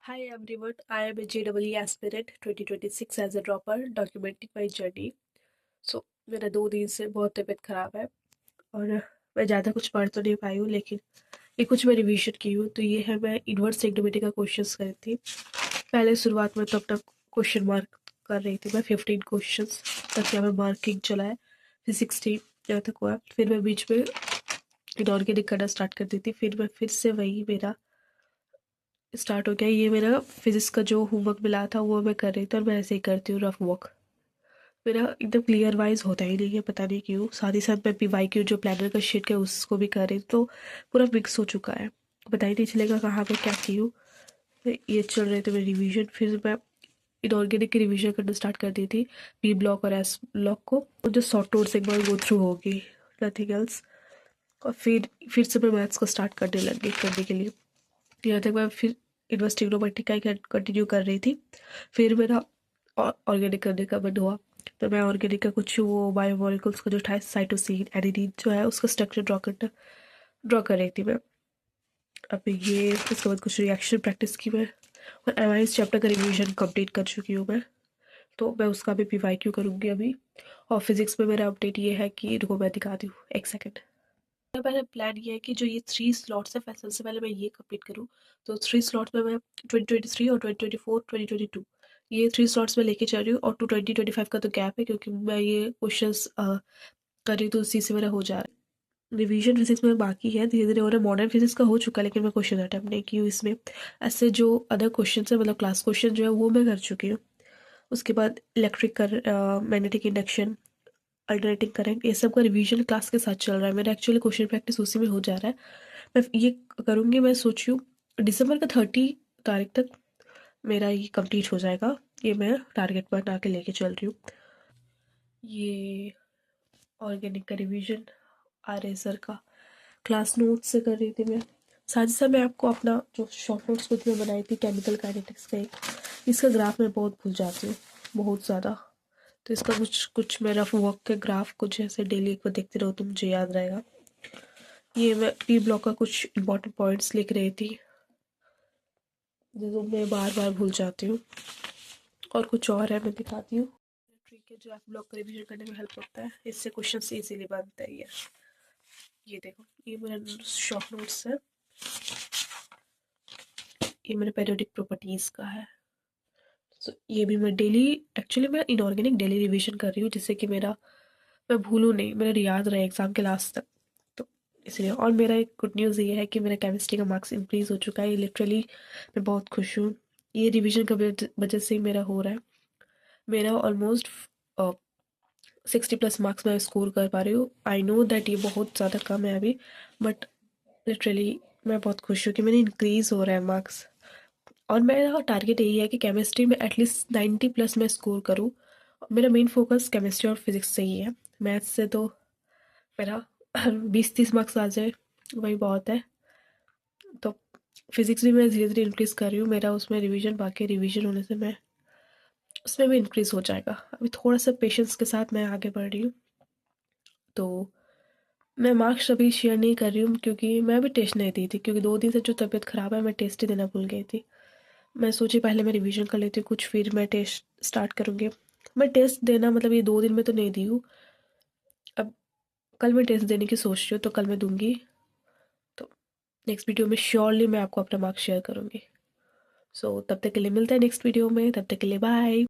Hi everyone, I am a JEE aspirant 2026 as a dropper documenting my journey. मेरा 2 दिन से बहुत तबीयत खराब है और मैं ज़्यादा कुछ पढ़ तो नहीं पाई हूँ, लेकिन ये कुछ मैं रिवीजन की हूँ। तो ये है, मैं इन्वर्स ट्रिग्नोमेट्री का क्वेश्चंस कर रही थी। पहले शुरुआत में तो अपना क्वेश्चन मार्क कर रही थी मैं 15 क्वेश्चंस तक, या मैं मार्किंग चला है, फिर 16 यहाँ तक हुआ। फिर मैं बीच में इनऑर्गेनिक करना स्टार्ट कर दी थी। फिर मैं फिर से वही मेरा स्टार्ट हो गया। ये मेरा फिजिक्स का जो होमवर्क मिला था वो मैं कर रही थी, और मैं ऐसे ही करती हूँ रफ वर्क। मेरा एकदम क्लियर वाइज होता ही नहीं है, पता नहीं क्यों। साथ ही साथ मैं PYQ जो प्लानर का शीट है उसको भी कर रही हूँ, तो पूरा मिक्स हो चुका है, पता ही नहीं चलेगा कहाँ पे क्या की हूँ। तो ये चल रहे थे मेरे रिवीजन। फिर मैं इनऑर्गेनिक की रिवीजन करना स्टार्ट कर दी थी, P ब्लॉक और S ब्लॉक को, और जो शॉर्ट नोट्स एक बार गो थ्रू होगी, नथिंग एल्स। और फिर से मैं मैथ्स को स्टार्ट करने लगी करने के लिए। यहाँ तक मैं फिर इन्वर्स ट्रिग्नोमेट्री का ही कंटिन्यू कर रही थी। फिर मेरा ऑर्गेनिक करने का मन हुआ, तो मैं ऑर्गेनिक का कुछ वो बायोमोलिकुल्स का जो था, साइटोसिन एडेनिन जो है, उसका स्ट्रक्चर ड्रॉ कर रही थी मैं। अब ये उसके बाद कुछ रिएक्शन प्रैक्टिस की मैं, और एमाइंस चैप्टर का रिवीजन कंप्लीट कर चुकी हूँ मैं। तो मैं उसका भी PYQ करूँगी अभी। और फिजिक्स में मेरा अपडेट ये है कि, रुको मैं दिखाती हूँ एक सेकेंड। तो मेरा प्लान ये है कि जो ये 3 स्लॉट्स है, सबसे पहले मैं ये कंप्लीट करूँ। तो 3 स्लॉट्स में मैं 2023 और 2024 2022 ये 3 स्लॉट्स में लेके चल रही हूँ। और 2025 का तो गैप है, क्योंकि मैं ये क्वेश्चंस कर रही हूँ, तो उसी से मेरा हो जा रहा है। रिवीजन फिजिक्स में बाकी है, धीरे धीरे हो रहा है। मॉडर्न फिजिक्स का हो चुका है, लेकिन मैं क्वेश्चन अटेम्प्ट नहीं की हूँ इसमें। ऐसे जो अदर क्वेश्चन है, मतलब क्लास क्वेश्चन जो है, वो मैं कर चुकी हूँ। उसके बाद electric magnetic induction, alternating current, ये सब का रिवीजन क्लास के साथ चल रहा है मेरा। एक्चुअली क्वेश्चन प्रैक्टिस उसी में हो जा रहा है। मैं ये करूँगी, मैं सोच रही हूँ दिसंबर का 30 तारीख तक मेरा ये कंप्लीट हो जाएगा। ये मैं टारगेट बना के लेके चल रही हूँ। ये ऑर्गेनिक का रिवीजन RSR का क्लास नोट्स से कर रही थी मैं। साथ ही साथ मैं आपको अपना जो शॉर्ट नोट्स खुद में बनाई थी केमिकल काइनेटिक्स का एक, इसका ग्राफ मैं बहुत भूल जाती हूँ, बहुत ज़्यादा। तो इसका कुछ कुछ मैं रफ वर्क के ग्राफ कुछ ऐसे डेली एक बार देखते रहो तो मुझे याद रहेगा। ये मैं P ब्लॉक का कुछ इंपॉर्टेंट पॉइंट्स लिख रही थी, जो मैं बार बार भूल जाती हूँ। और कुछ और है, मैं दिखाती हूँ। ट्रिक है जो F ब्लॉक का रिवीजन करने में हेल्प होता है, इससे क्वेश्चन इजीली बनता है। ये देखो, ये मेरा शॉर्ट नोट्स है। ये मेरे पेरियोडिक प्रॉपर्टीज का है। ये भी मैं डेली, एक्चुअली मैं इनऑर्गेनिक डेली रिवीजन कर रही हूँ, जिससे कि मेरा, मैं भूलूँ नहीं, मेरा याद रहे एग्जाम के लास्ट तक। तो इसलिए, और मेरा एक गुड न्यूज़ ये है कि मेरा केमिस्ट्री का मार्क्स इंक्रीज हो चुका है। लिटरली मैं बहुत खुश हूँ, ये रिवीजन का वजह से ही मेरा हो रहा है। मेरा ऑलमोस्ट 60+ मार्क्स मैं स्कोर कर पा रही हूँ। आई नो दैट ये बहुत ज़्यादा कम है अभी, बट लिटरली मैं बहुत खुश हूँ कि मैंने इंक्रीज हो रहा है मार्क्स। और मेरा टारगेट यही है कि केमिस्ट्री में एटलीस्ट 90+ मैं स्कोर करूँ। मेरा मेन फोकस केमिस्ट्री और फिजिक्स से ही है। मैथ्स से तो मेरा 20-30 मार्क्स आ जाए वही बहुत है। तो फिजिक्स भी मैं धीरे धीरे इंक्रीज कर रही हूँ। मेरा उसमें रिवीजन बाकी, रिवीजन होने से मैं उसमें भी इंक्रीज हो जाएगा। अभी थोड़ा सा पेशेंस के साथ मैं आगे बढ़ रही हूँ। तो मैं मार्क्स अभी शेयर नहीं कर रही हूँ, क्योंकि मैं अभी टेस्ट नहीं दी थी, क्योंकि 2 दिन से जो तबीयत ख़राब है, मैं टेस्ट ही देना भूल गई थी। मैं सोची पहले मैं रिवीजन कर लेती हूँ कुछ, फिर मैं टेस्ट स्टार्ट करूँगी। मैं टेस्ट देना मतलब ये 2 दिन में तो नहीं दी हूँ। अब कल मैं टेस्ट देने की सोच रही हूँ, तो कल मैं दूंगी। तो नेक्स्ट वीडियो में श्योरली मैं आपको अपना मार्क्स शेयर करूँगी। सो तब तक के लिए मिलते हैं नेक्स्ट वीडियो में, तब तक के लिए बाय।